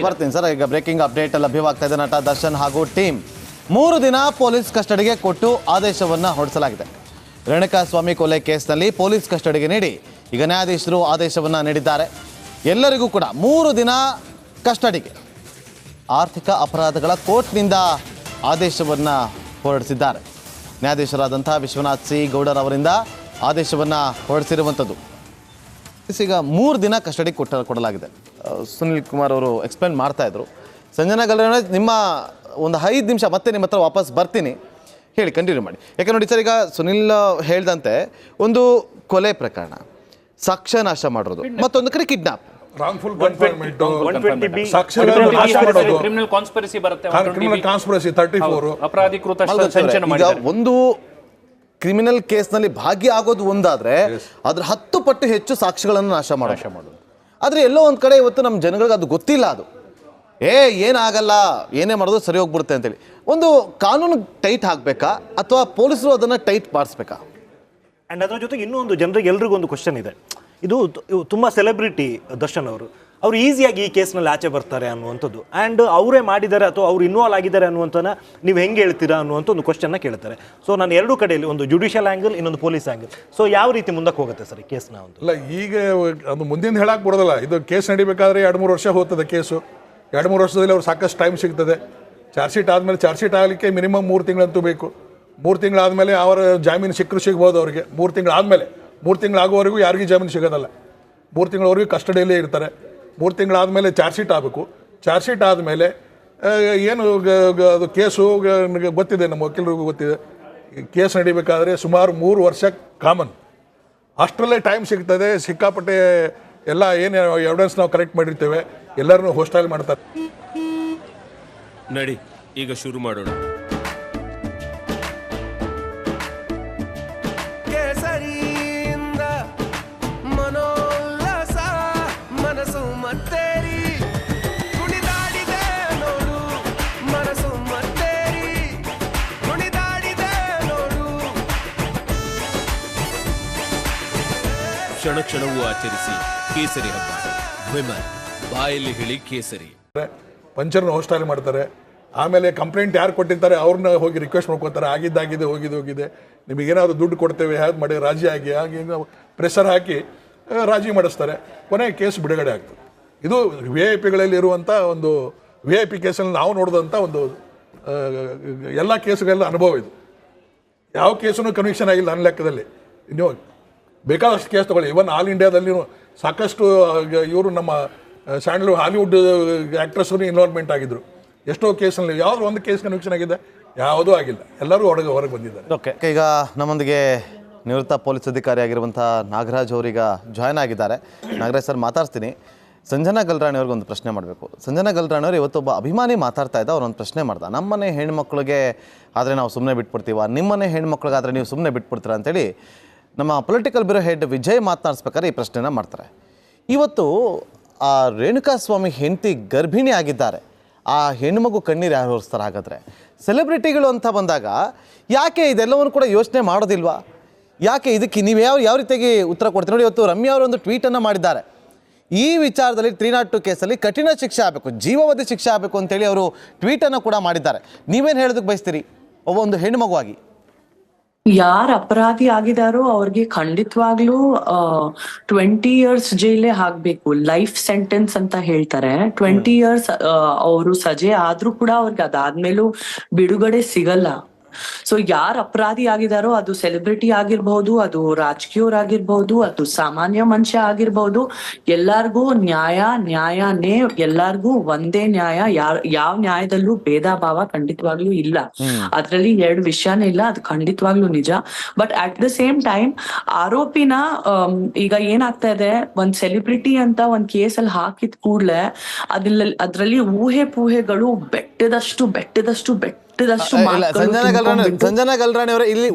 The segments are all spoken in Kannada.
ಬರ್ತೀನಿ ಸರ್. ಈಗ ಬ್ರೇಕಿಂಗ್ ಅಪ್ಡೇಟ್ ಲಭ್ಯವಾಗ್ತಾ ಇದೆ. ನಟ ದರ್ಶನ್ ಹಾಗೂ ಟೀಮ್ 3 ದಿನ ಪೊಲೀಸ್ ಕಸ್ಟಡಿಗೆ ಕೊಟ್ಟು ಆದೇಶವನ್ನು ಹೊರಡಿಸಲಾಗಿದೆ. ರೇಣುಕಾಸ್ವಾಮಿ ಕೊಲೆ ಕೇಸ್ನಲ್ಲಿ ಪೊಲೀಸ್ ಕಸ್ಟಡಿಗೆ ನೀಡಿ ಈಗ ನ್ಯಾಯಾಧೀಶರು ಆದೇಶವನ್ನು ನೀಡಿದ್ದಾರೆ. ಎಲ್ಲರಿಗೂ ಕೂಡ 3 ದಿನ ಕಸ್ಟಡಿಗೆ ಆರ್ಥಿಕ ಅಪರಾಧಗಳ ಕೋರ್ಟ್ನಿಂದ ಆದೇಶವನ್ನು ಹೊರಡಿಸಿದ್ದಾರೆ. ನ್ಯಾಯಾಧೀಶರಾದಂಥ ವಿಶ್ವನಾಥ್ ಸಿ ಗೌಡರ್ ಅವರಿಂದ ಆದೇಶವನ್ನು ಹೊರಡಿಸಿರುವಂಥದ್ದು. ಈಗ 3 ದಿನ ಕಸ್ಟಡಿ ಕೊಡಲಾಗಿದೆ. ಸುನಿಲ್ ಕುಮಾರ್ ಅವರು ಎಕ್ಸ್ಪ್ಲೇನ್ ಮಾಡ್ತಾ ಇದ್ರು. ಸಂಜನಾ ಗಲ್ರಾಣಿ, ನಿಮ್ಮ ಒಂದು 5 ನಿಮಿಷ ಮತ್ತೆ ನಿಮ್ಮ ಹತ್ರ ವಾಪಸ್ ಬರ್ತೀನಿ, ಹೇಳಿ ಕಂಟಿನ್ಯೂ ಮಾಡಿ. ಯಾಕೆ ನೋಡಿ ಸರ್, ಈಗ ಸುನಿಲ್ ಹೇಳ್ದಂತೆ ಒಂದು ಕೊಲೆ ಪ್ರಕರಣ, ಸಾಕ್ಷ್ಯ ನಾಶ ಮಾಡೋದು, ಮತ್ತೊಂದು ಕಡೆ kidnap, wrongful confinement, criminal conspiracy ಬರುತ್ತೆ, ಕ್ರಿಮಿನಲ್ ಕಾನ್ಸ್ಪಿರಸಿ 34 ಅಪರಾಧೀಕೃತ ಸಂಚನ ಈಗ ಮಾಡಿದ್ದಾರೆ. ಒಂದು ಕ್ರಿಮಿನಲ್ ಕೇಸ್ನಲ್ಲಿ ಭಾಗಿಯಾಗೋದು ಒಂದಾದ್ರೆ ಅದ್ರ 10 ಪಟ್ಟು ಹೆಚ್ಚು ಸಾಕ್ಷಿಗಳನ್ನು ನಾಶ ಮಾಡೋದು. ಆದರೆ ಎಲ್ಲೋ ಒಂದು ಕಡೆ ಇವತ್ತು ನಮ್ಮ ಜನಗಳಿಗೆ ಅದು ಗೊತ್ತಿಲ್ಲ. ಅದು ಏನಾಗಲ್ಲ, ಏನೇ ಮಾಡೋದು ಸರಿ ಹೋಗ್ಬಿಡುತ್ತೆ ಅಂತೇಳಿ ಒಂದು ಕಾನೂನು ಟೈಟ್ ಹಾಕಬೇಕಾ ಅಥವಾ ಪೊಲೀಸರು ಅದನ್ನು ಟೈಟ್ ಮಾಡಿಸ್ಬೇಕಾ? ಆ್ಯಂಡ್ ಅದರ ಜೊತೆಗೆ ಇನ್ನೂ ಒಂದು ಜನರಿಗೆ ಎಲ್ರಿಗೂ ಒಂದು ಕ್ವಶನ್ ಇದೆ. ಇದು ತುಂಬ ಸೆಲೆಬ್ರಿಟಿ ದರ್ಶನ್ ಅವರು ಈಸಿಯಾಗಿ ಈ ಕೇಸ್ನಲ್ಲಿ ಆಚೆ ಬರ್ತಾರೆ ಅನ್ನುವಂಥದ್ದು. ಆ್ಯಂಡ್ ಅವರೇ ಮಾಡಿದ್ದಾರೆ ಅಥವಾ ಅವ್ರು ಇನ್ವಾಲ್ವ್ ಆಗಿದ್ದಾರೆ ಅನ್ನುವಂಥನ್ನ ನೀವು ಹೆಂಗೆ ಹೇಳ್ತೀರಾ ಅನ್ನುವಂಥ ಒಂದು ಕ್ವಶನ್ನ ಕೇಳ್ತಾರೆ. ಸೊ ನಾನು ಎರಡು ಕಡೆಯಲ್ಲಿ ಒಂದು ಜುಡಿಷಿಯಲ್ ಆ್ಯಂಗಲ್, ಇನ್ನೊಂದು ಪೊಲೀಸ್ ಆ್ಯಂಗಲ್. ಸೊ ಯಾವ ರೀತಿ ಮುಂದಕ್ಕೆ ಹೋಗುತ್ತೆ ಸರ್ ಈ ಕೇಸ್ನ? ಒಂದು ಅಲ್ಲ, ಈಗ ಅದು ಮುಂದಿನ ಹೇಳಕ್ಕೆ ಬರೋದಲ್ಲ. ಇದು ಕೇಸ್ ನಡಿಬೇಕಾದ್ರೆ 2-3 ವರ್ಷ ಹೋಗ್ತದೆ. ಕೇಸು 2-3 ವರ್ಷದಲ್ಲಿ ಅವ್ರು ಸಾಕಷ್ಟು ಟೈಮ್ ಸಿಗ್ತದೆ. ಚಾರ್ಜ್ ಶೀಟ್ ಆದಮೇಲೆ, ಚಾರ್ಜ್ ಶೀಟ್ ಆಗಲಿಕ್ಕೆ ಮಿನಿಮಮ್ 3 ತಿಂಗಳಂತೂ ಬೇಕು. 3 ತಿಂಗಳಾದಮೇಲೆ ಅವರ ಜಾಮೀನು ಸಿಗ್ಬೋದು ಅವ್ರಿಗೆ. 3 ತಿಂಗಳಾದಮೇಲೆ, 3 ತಿಂಗಳಾಗುವವರೆಗೂ ಯಾರಿಗೂ ಜಾಮೀನು ಸಿಗೋದಲ್ಲ. 3 ತಿಂಗಳವರೆಗೂ ಕಸ್ಟಡಿಯಲ್ಲೇ ಇರ್ತಾರೆ. 3 ತಿಂಗಳಾದಮೇಲೆ ಚಾರ್ಜ್ ಶೀಟ್ ಆಗಬೇಕು. ಚಾರ್ಜ್ ಶೀಟ್ ಆದಮೇಲೆ ಏನು ಅದು ಕೇಸು ಗೊತ್ತಿದೆ, ನಮ್ಮ ವಕೀಲರಿಗೂ ಗೊತ್ತಿದೆ. ಕೇಸ್ ನಡಿಬೇಕಾದ್ರೆ ಸುಮಾರು 3 ವರ್ಷ ಕಾಮನ್. ಅಷ್ಟರಲ್ಲೇ ಟೈಮ್ ಸಿಗ್ತದೆ. ಸಿಕ್ಕಾಪಟ್ಟೆ ಎಲ್ಲ ಏನು ಎವಿಡೆನ್ಸ್ ನಾವು ಕಲೆಕ್ಟ್ ಮಾಡಿರ್ತೇವೆ ಎಲ್ಲರನ್ನೂ ಹೋಸ್ಟೈಲ್ ಮಾಡ್ತಾರೆ. ನಡಿ ಈಗ ಶುರು ಮಾಡೋಣ. ಕ್ಷಣ ಕ್ಷಣವೂ ಆಚರಿಸಿ ಕೇಸರಿ ಹಬ್ಬ. ವಿಮಲ್ ಬಾಯಲ್ಲಿ ಹೇಳಿ ಕೇಸರಿ. ಪಂಚರ್ನ ಹೋಸ್ಟೈಲ್ ಮಾಡ್ತಾರೆ. ಆಮೇಲೆ ಕಂಪ್ಲೇಂಟ್ ಯಾರು ಕೊಟ್ಟಿರ್ತಾರೆ ಅವ್ರನ್ನ ಹೋಗಿ ರಿಕ್ವೆಸ್ಟ್ ಮಾಡ್ಕೊತಾರೆ. ಆಗಿದ್ದಾಗಿದೆ, ಹೋಗಿದೆ, ನಿಮಗೇನಾದ್ರು ದುಡ್ಡು ಕೊಡ್ತೇವೆ, ಹೇಗೆ ಮಾಡಿ ರಾಜಿ ಆಗಿ ಪ್ರೆಷರ್ ಹಾಕಿ ರಾಜಿ ಮಾಡಿಸ್ತಾರೆ. ಕೊನೆಗೆ ಕೇಸ್ ಬಿಡುಗಡೆ ಆಗ್ತದೆ. ಇದು VIP ಇರುವಂಥ ಒಂದು VIP ಕೇಸಲ್ಲಿ ನಾವು ನೋಡಿದಂಥ ಒಂದು ಎಲ್ಲ ಕೇಸುಗಳ ಅನುಭವ ಇದು. ಯಾವ ಕೇಸನ್ನು ಕನ್ವಿಕ್ಷನ್ ಆಗಿಲ್ಲ ನನ್ನ ಲೆಕ್ಕದಲ್ಲಿ. ನೀವು ಬೇಕಾದಷ್ಟು ಕೇಸ್ ತಗೊಳ್ಳಿ. ಇವನ್ ಆಲ್ ಇಂಡಿಯಾದಲ್ಲಿ ಸಾಕಷ್ಟು ಇವರು ನಮ್ಮ ಸ್ಯಾಂಡಲ್ವುಡ್, ಹಾಲಿವುಡ್ ಆ್ಯಕ್ಟ್ರೆಸ್ಸು ಇನ್ವಾಲ್ವ್ಮೆಂಟ್ ಆಗಿದ್ರು. ಎಷ್ಟೋ ಕೇಸಲ್ಲಿ ಯಾವುದೋ ಒಂದು ಕೇಸ್ ಕನ್ವಿಕ್ಷನ್ ಆಗಿದೆ, ಯಾವುದೂ ಆಗಿಲ್ಲ. ಎಲ್ಲರೂ ಹೊರಗೆ ಬಂದಿದ್ದಾರೆ. ಓಕೆ, ಈಗ ನಮ್ಮೊಂದಿಗೆ ನಿವೃತ್ತ ಪೊಲೀಸ್ ಅಧಿಕಾರಿ ಆಗಿರುವಂಥ ನಾಗರಾಜ್ ಅವರೀಗ ಜಾಯ್ನ್ ಆಗಿದ್ದಾರೆ. ನಾಗರಾಜ್ ಸರ್, ಮಾತಾಡ್ತೀನಿ. ಸಂಜನಾ ಗಲ್ರಾಣಿ ಅವ್ರಿಗೆ ಒಂದು ಪ್ರಶ್ನೆ ಮಾಡಬೇಕು. ಸಂಜನಾ ಗಲ್ರಾಣಿ ಅವರು ಇವತ್ತೊಬ್ಬ ಅಭಿಮಾನಿ ಮಾತಾಡ್ತಾ ಇದ್ದ. ಅವ್ರೊಂದು ಪ್ರಶ್ನೆ ಮಾಡ್ದ, ನಮ್ಮನೆ ಹೆಣ್ಮಕ್ಳಿಗೆ ಆದರೆ ನಾವು ಸುಮ್ಮನೆ ಬಿಟ್ಬಿಡ್ತೀವ, ನಿಮ್ಮನೆ ಹೆಣ್ಮಕ್ಳಿಗಾದರೆ ನೀವು ಸುಮ್ಮನೆ ಬಿಟ್ಬಿಡ್ತೀರಾ ಅಂತೇಳಿ ನಮ್ಮ ಪೊಲಿಟಿಕಲ್ ಬ್ಯೂರೋ ಹೆಡ್ ವಿಜಯ್ ಮಾತನಾಡಿಸ್ಬೇಕಾದ್ರೆ ಈ ಪ್ರಶ್ನೆನ ಮಾಡ್ತಾರೆ. ಇವತ್ತು ಆ ರೇಣುಕಾಸ್ವಾಮಿ ಹೆಂಡತಿ ಗರ್ಭಿಣಿ ಆಗಿದ್ದಾರೆ. ಆ ಹೆಣ್ಮಗು ಕಣ್ಣೀರು ಯಾರು ಹೊರಿಸ್ತಾರೆ? ಹಾಗಾದರೆ ಸೆಲೆಬ್ರಿಟಿಗಳು ಅಂತ ಬಂದಾಗ ಯಾಕೆ ಇದೆಲ್ಲವನ್ನು ಕೂಡ ಯೋಚನೆ ಮಾಡೋದಿಲ್ವಾ? ಯಾಕೆ ಇದಕ್ಕೆ ನೀವು ಯಾವ ರೀತಿಯಾಗಿ ಉತ್ತರ ಕೊಡ್ತೀರಿ? ನೋಡಿ, ಇವತ್ತು ರಮ್ಯಾ ಅವರು ಒಂದು ಟ್ವೀಟನ್ನು ಮಾಡಿದ್ದಾರೆ. ಈ ವಿಚಾರದಲ್ಲಿ 302 ಕೇಸಲ್ಲಿ ಕಠಿಣ ಶಿಕ್ಷೆ ಆಗಬೇಕು, ಜೀವಾವಧಿ ಶಿಕ್ಷೆ ಆಗಬೇಕು ಅಂತೇಳಿ ಅವರು ಟ್ವೀಟನ್ನು ಕೂಡ ಮಾಡಿದ್ದಾರೆ. ನೀವೇನು ಹೇಳೋದಕ್ಕೆ ಬಯಸ್ತೀರಿ ಒಂದು ಹೆಣ್ಣುಮಗುವಾಗಿ? ಯಾರು ಅಪರಾಧಿ ಆಗಿದಾರೋ ಅವ್ರಿಗೆ ಖಂಡಿತವಾಗ್ಲೂ 20 years ಜೈಲೇ ಹಾಕ್ಬೇಕು. ಲೈಫ್ ಸೆಂಟೆನ್ಸ್ ಅಂತ ಹೇಳ್ತಾರೆ. 20 years ಅವರು ಸಜೆ ಆದ್ರೂ ಕೂಡ ಅವ್ರಿಗೆ ಅದಾದ್ಮೇಲೂ ಬಿಡುಗಡೆ ಸಿಗಲ್ಲ. ಸೊ ಯಾರು ಅಪರಾಧಿ ಆಗಿದಾರೋ, ಅದು ಸೆಲೆಬ್ರಿಟಿ ಆಗಿರ್ಬಹುದು, ಅದು ರಾಜಕೀಯರಾಗಿರ್ಬಹುದು, ಅದು ಸಾಮಾನ್ಯ ಮನುಷ್ಯ ಆಗಿರ್ಬಹುದು, ಎಲ್ಲಾರ್ಗೂ ನ್ಯಾಯನೇ ಎಲ್ಲಾರ್ಗೂ ಒಂದೇ ನ್ಯಾಯ. ಯಾವ ನ್ಯಾಯದಲ್ಲೂ ಭೇದ ಭಾವ ಖಂಡಿತವಾಗ್ಲೂ ಇಲ್ಲ. ಅದ್ರಲ್ಲಿ 2 ವಿಷಯನೇ ಇಲ್ಲ. ಅದು ಖಂಡಿತವಾಗ್ಲೂ ನಿಜ. But at the same time ಆರೋಪಿನ ಈಗ ಏನಾಗ್ತಾ ಇದೆ, ಒಂದ್ ಸೆಲೆಬ್ರಿಟಿ ಅಂತ ಒಂದ್ ಕೇಸಲ್ಲಿ ಹಾಕಿದ ಕೂಡ್ಲೆ ಅದ್ರಲ್ಲಿ ಊಹೆಗಳು ಬೆಟ್ಟದಷ್ಟು ಸಂಜನಾ ಗಲ್ರಾಣಿ ಅವರೇ, ಇಲ್ಲಿ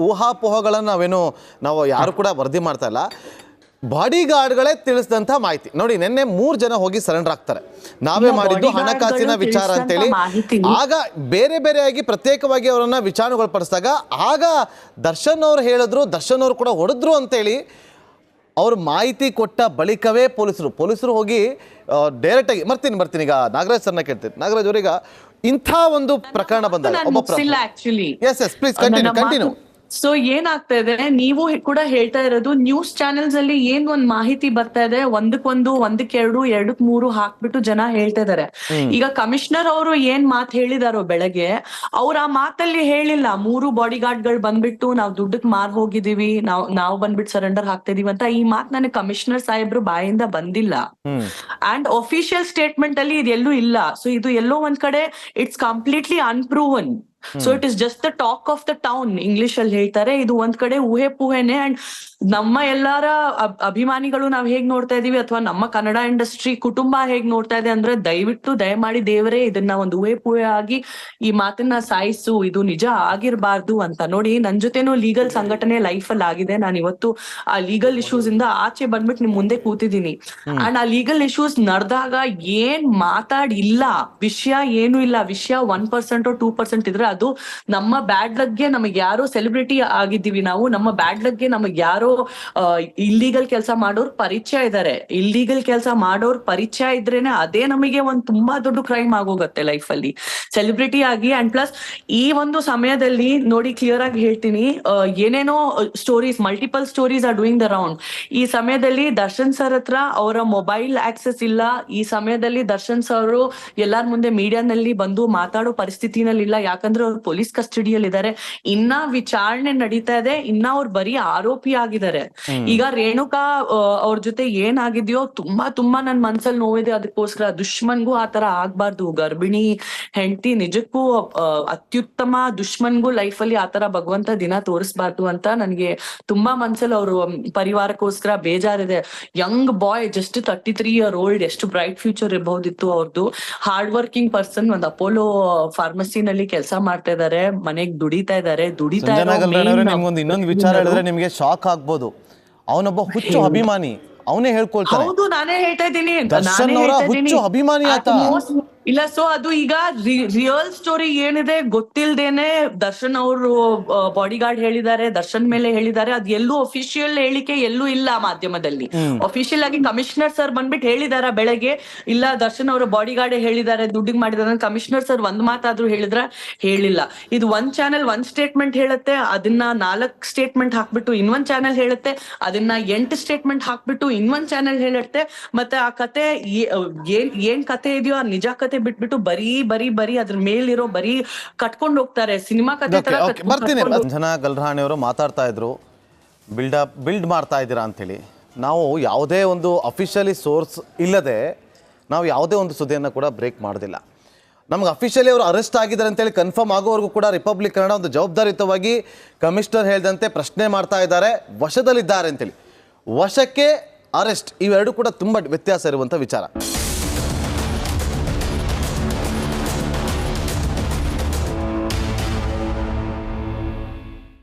ಊಹಾಪೋಹಗಳನ್ನು ನಾವು ಯಾರು ಕೂಡ ವರದಿ ಮಾಡ್ತಾ ಇಲ್ಲ. ಬಾಡಿ ಗಾರ್ಡ್ಗಳೇ ತಿಳಿಸಿದಂಥ ಮಾಹಿತಿ ನೋಡಿ. ನಿನ್ನೆ 3 ಜನ ಹೋಗಿ ಸರೆಂಡರ್ ಆಗ್ತಾರೆ. ನಾವೇ ಮಾಡಿದ್ದು ಹಣಕಾಸಿನ ವಿಚಾರ ಅಂತೇಳಿ. ಆಗ ಬೇರೆಯಾಗಿ ಪ್ರತ್ಯೇಕವಾಗಿ ಅವರನ್ನ ವಿಚಾರಣೆಗೊಳಪಡಿಸಿದಾಗ ಆಗ ದರ್ಶನ್ ಅವರು ಹೇಳಿದ್ರು, ದರ್ಶನ್ ಅವರು ಕೂಡ ಹೊಡೆದ್ರು ಅಂತೇಳಿ ಅವ್ರು ಮಾಹಿತಿ ಕೊಟ್ಟ ಬಳಿಕವೇ ಪೊಲೀಸರು ಹೋಗಿ ಡೈರೆಕ್ಟಾಗಿ ಬರ್ತೀನಿ ಈಗ ನಾಗರಾಜ್ ಸರ್ನ ಕೇಳ್ತೀನಿ. ನಾಗರಾಜ್ ಅವರೀಗ ಇಂಥ ಒಂದು ಪ್ರಕರಣ ಬಂದಾಗ actually yes please continue. So ಏನಾಗ್ತಾ ಇದೆ, ನೀವು ಕೂಡ ಹೇಳ್ತಾ ಇರೋದು ನ್ಯೂಸ್ ಚಾನೆಲ್ಸ್ ಅಲ್ಲಿ ಏನ್ ಒಂದ್ ಮಾಹಿತಿ ಬರ್ತಾ ಇದೆ, ಒಂದಕ್ಕೆ ಮೂರು ಹಾಕ್ಬಿಟ್ಟು ಜನ ಹೇಳ್ತಾ ಇದಾರೆ. ಈಗ ಕಮಿಷನರ್ ಅವರು ಏನ್ ಮಾತು ಹೇಳಿದಾರೋ ಬೆಳಗ್ಗೆ, ಅವ್ರ ಆ ಮಾತಲ್ಲಿ ಹೇಳಿಲ್ಲ 3 ಬಾಡಿ ಗಾರ್ಡ್ ಗಳು ಬಂದ್ಬಿಟ್ಟು ನಾವು ದುಡ್ಡಕ್ ಮಾರ್ ಹೋಗಿದೀವಿ, ನಾವು ಬಂದ್ಬಿಟ್ಟು ಸರೆಂಡರ್ ಹಾಕ್ತಾ ಇದೀವಿ ಅಂತ. ಈ ಮಾತು ನನಗೆ ಕಮಿಷನರ್ ಸಾಹೇಬ್ರು ಬಾಯಿಂದ ಬಂದಿಲ್ಲ. ಅಂಡ್ ಅಫಿಷಿಯಲ್ ಸ್ಟೇಟ್ಮೆಂಟ್ ಅಲ್ಲಿ ಇದೆಲ್ಲೂ ಇಲ್ಲ. ಸೊ ಇದು ಎಲ್ಲೋ ಒಂದ್ ಕಡೆ it's completely unproven. So it is just the talk of the town, English ಅಲ್ಲಿ ಹೇಳ್ತಾರೆ. ಇದು ಒಂದ್ ಕಡೆ ಊಹೆ ಪೂಹೆನೆ. ಅಂಡ್ ನಮ್ಮ ಎಲ್ಲಾರ ಅಭಿಮಾನಿಗಳು ನಾವ್ ಹೇಗ್ ನೋಡ್ತಾ ಇದೀವಿ, ಅಥವಾ ನಮ್ಮ ಕನ್ನಡ ಇಂಡಸ್ಟ್ರಿ ಕುಟುಂಬ ಹೇಗ್ ನೋಡ್ತಾ ಇದೆ ಅಂದ್ರೆ, ದಯಮಾಡಿ ದೇವರೇ ಇದನ್ನ ಒಂದು ಊಹೆ ಪೂಹೆ ಆಗಿ ಈ ಮಾತನ್ನ ಸಾಯಿಸು, ಇದು ನಿಜ ಆಗಿರ್ಬಾರ್ದು ಅಂತ. ನೋಡಿ, ನನ್ ಜೊತೆನೂ ಲೀಗಲ್ ಸಂಘಟನೆ ಲೈಫ್ ಅಲ್ಲಿ ಆಗಿದೆ. ನಾನು ಇವತ್ತು ಆ ಲೀಗಲ್ ಇಶ್ಯೂಸ್ ಇಂದ ಆಚೆ ಬಂದ್ಬಿಟ್ಟು ನಿಮ್ ಮುಂದೆ ಕೂತಿದ್ದೀನಿ. ಅಂಡ್ ಆ ಲೀಗಲ್ ಇಶ್ಯೂಸ್ ನಡೆದಾಗ ಏನ್ ಮಾತಾಡಿಲ್ಲ, ವಿಷಯ ಏನು ಇಲ್ಲ, ವಿಷಯ 1% 2% ಇದ್ರೆ ಅದು ನಮ್ಮ ಬ್ಯಾಡ್ ಲಕ್ಗೆ. ನಮಗೆ ಯಾರೋ ಸೆಲೆಬ್ರಿಟಿ ಆಗಿದ್ದೀವಿ ನಾವು, ನಮ್ಮ ಬ್ಯಾಡ್ ಲಕ್ಗೆ ನಮಗೆ ಯಾರೋ ಇಲ್ಲೀಗಲ್ ಕೆಲಸ ಮಾಡೋರ್ ಪರಿಚಯ ಇದಾರೆ. ಇಲ್ಲೀಗಲ್ ಕೆಲಸ ಮಾಡೋರ್ ಪರಿಚಯ ಇದ್ರೇನೆ ಅದೇ ನಮಗೆ ಒಂದ್ ತುಂಬಾ ದೊಡ್ಡ ಕ್ರೈಮ್ ಆಗೋಗತ್ತೆ ಲೈಫ್ ಅಲ್ಲಿ, ಸೆಲೆಬ್ರಿಟಿ ಆಗಿ. ಅಂಡ್ ಪ್ಲಸ್ ಈ ಒಂದು ಸಮಯದಲ್ಲಿ ನೋಡಿ, ಕ್ಲಿಯರ್ ಆಗಿ ಹೇಳ್ತೀನಿ, ಏನೇನೋ stories, multiple stories are doing the round. ಈ ಸಮಯದಲ್ಲಿ ದರ್ಶನ್ ಸರ್ ಹತ್ರ ಅವರ ಮೊಬೈಲ್ ಆಕ್ಸೆಸ್ ಇಲ್ಲ. ಈ ಸಮಯದಲ್ಲಿ ದರ್ಶನ್ ಸರ್ ಎಲ್ಲಾರ ಮುಂದೆ ಮೀಡಿಯಾನಲ್ಲಿ ಬಂದು ಮಾತಾಡೋ ಪರಿಸ್ಥಿತಿನಲ್ಲಿ ಇಲ್ಲ. ಯಾಕಂದ್ರೆ ಅವ್ರು ಪೊಲೀಸ್ ಕಸ್ಟಡಿಯಲ್ಲಿ ಇದ್ದಾರೆ. ಇನ್ನ ವಿಚಾರಣೆ ನಡೀತಾ ಇದೆ. ಇನ್ನ ಅವ್ರು ಬರೀ ಆರೋಪಿ ಆಗಿದ್ದಾರೆ. ಈಗ ರೇಣುಕಾ ಅವ್ರ ಜೊತೆ ಏನಾಗಿದ್ಯೋ ತುಂಬಾ ನನ್ ಮನ್ಸಲ್ಲಿ ನೋವಿದೆ. ಅದಕ್ಕೋಸ್ಕರ ದುಶ್ಮನ್ಗೂ ಆತರ ಆಗ್ಬಾರ್ದು. ಗರ್ಭಿಣಿ ಹೆಂಡತಿ ನಿಜಕ್ಕೂ ಅತ್ಯುತ್ತಮ, ದುಶ್ಮನ್ಗೂ ಲೈಫ್ ಅಲ್ಲಿ ಆತರ ಭಗವಂತ ದಿನ ತೋರಿಸ್ಬಾರ್ದು ಅಂತ ನನ್ಗೆ ತುಂಬಾ ಮನ್ಸಲ್ಲಿ ಅವ್ರ ಪರಿವಾರಕ್ಕೋಸ್ಕರ ಬೇಜಾರಿದೆ. Young boy, just 33 year old, ಎಷ್ಟು ಬ್ರೈಟ್ ಫ್ಯೂಚರ್ ಇರಬಹುದಿತ್ತು ಅವ್ರದ್ದು. ಹಾರ್ಡ್ ವರ್ಕಿಂಗ್ ಪರ್ಸನ್, ಒಂದು ಅಪೋಲೋ ಫಾರ್ಮಸಿನಲ್ಲಿ ಕೆಲಸ ಮಾಡ್ತಾ ಇದಾರೆ, ಮನೆಗ್ ದುಡಿತಾ ಇದಾರೆ. ನಿಮ್ಗೊಂದು ಇನ್ನೊಂದು ವಿಚಾರ ಹೇಳಿದ್ರೆ ನಿಮ್ಗೆ ಶಾಕ್ ಆಗ್ಬೋದು. ಅವನೊಬ್ಬ ಹುಚ್ಚು ಅಭಿಮಾನಿ, ಅವನೇ ಹೇಳ್ಕೊಳ್ತಾನೆ. ಹೌದು, ನಾನೇ ಹೇಳ್ತಾ ಇದ್ದೀನಿ, ದರ್ಶನ್ ಅವರ ಹುಚ್ಚು ಅಭಿಮಾನಿ ಆತ. ಇಲ್ಲ. ಸೊ ಅದು ಈಗ ರಿಯಲ್ ಸ್ಟೋರಿ ಏನಿದೆ ಗೊತ್ತಿಲ್ದೇನೆ ದರ್ಶನ್ ಅವರು ಬಾಡಿ ಗಾರ್ಡ್ ಹೇಳಿದ್ದಾರೆ, ದರ್ಶನ್ ಮೇಲೆ ಹೇಳಿದ್ದಾರೆ. ಅದು ಎಲ್ಲೂ ಅಫಿಷಿಯಲ್ ಹೇಳಿಕೆ ಎಲ್ಲೂ ಇಲ್ಲ ಮಾಧ್ಯಮದಲ್ಲಿ. ಅಫಿಷಿಯಲ್ ಆಗಿ ಕಮಿಷನರ್ ಸರ್ ಬಂದ್ಬಿಟ್ಟು ಹೇಳಿದಾರ ಬೆಳಗ್ಗೆ, ಇಲ್ಲ ದರ್ಶನ್ ಅವರ ಬಾಡಿ ಗಾರ್ಡ್ ಹೇಳಿದ್ದಾರೆ, ದುಡ್ಡಿಗೆ ಮಾಡಿದಾರೆ. ಕಮಿಷನರ್ ಸರ್ ಒಂದ್ ಮಾತಾದ್ರೂ ಹೇಳಿಲ್ಲ. ಇದು ಒಂದ್ ಚಾನೆಲ್ ಒಂದ್ ಸ್ಟೇಟ್ಮೆಂಟ್ ಹೇಳುತ್ತೆ, ಅದನ್ನ 4 ಸ್ಟೇಟ್ಮೆಂಟ್ ಹಾಕ್ಬಿಟ್ಟು ಇನ್ನೊಂದ್ ಚಾನೆಲ್ ಹೇಳುತ್ತೆ, ಅದನ್ನ 8 ಸ್ಟೇಟ್ಮೆಂಟ್ ಹಾಕ್ಬಿಟ್ಟು ಇನ್ನೊಂದ್ ಚಾನೆಲ್ ಹೇಳುತ್ತೆ. ಮತ್ತೆ ಆ ಕತೆ ಏನ್ ಕತೆ ಇದೆಯೋ, ಆ ನಿಜ ಕತೆ ಬಿಟ್ಬಿಟ್ಟು ಬರೀ ಅದ್ರ ಮೇಲಿರೋ ಬರೀ ಕಟ್ಕೊಂಡು ಹೋಗ್ತಾರೆ. ಸಿನಿಮಾ ಕತೆ ತರ ಬರ್ತೀನಿ. ಸಂಜನಾ ಗಲ್ರಾಣಿ ಅವರು ಮಾತಾಡ್ತಾ ಇದ್ರು, ಬಿಲ್ಡ್ ಮಾಡ್ತಾ ಇದ್ದೀರಾ ಅಂತೇಳಿ. ನಾವು ಯಾವುದೇ ಒಂದು ಅಫಿಷಿಯಲಿ ಸೋರ್ಸ್ ಇಲ್ಲದೆ ನಾವು ಯಾವುದೇ ಒಂದು ಸುದ್ದಿಯನ್ನು ಕೂಡ ಬ್ರೇಕ್ ಮಾಡೋದಿಲ್ಲ. ನಮ್ಗೆ ಅಫಿಷಿಯಲಿ ಅವರು ಅರೆಸ್ಟ್ ಆಗಿದ್ದಾರೆ ಅಂತೇಳಿ ಕನ್ಫರ್ಮ್ ಆಗೋವರೆಗೂ ಕೂಡ ರಿಪಬ್ಲಿಕ್ ಕನ್ನಡ ಒಂದು ಜವಾಬ್ದಾರಿಯುತವಾಗಿ ಕಮಿಷನರ್ ಹೇಳಿದಂತೆ ಪ್ರಶ್ನೆ ಮಾಡ್ತಾ ಇದ್ದಾರೆ, ವಶದಲ್ಲಿದ್ದಾರೆ ಅಂತೇಳಿ. ವಶಕ್ಕೆ ಅರೆಸ್ಟ್ ಇವೆರಡು ಕೂಡ ತುಂಬ ವ್ಯತ್ಯಾಸ ಇರುವಂಥ ವಿಚಾರ.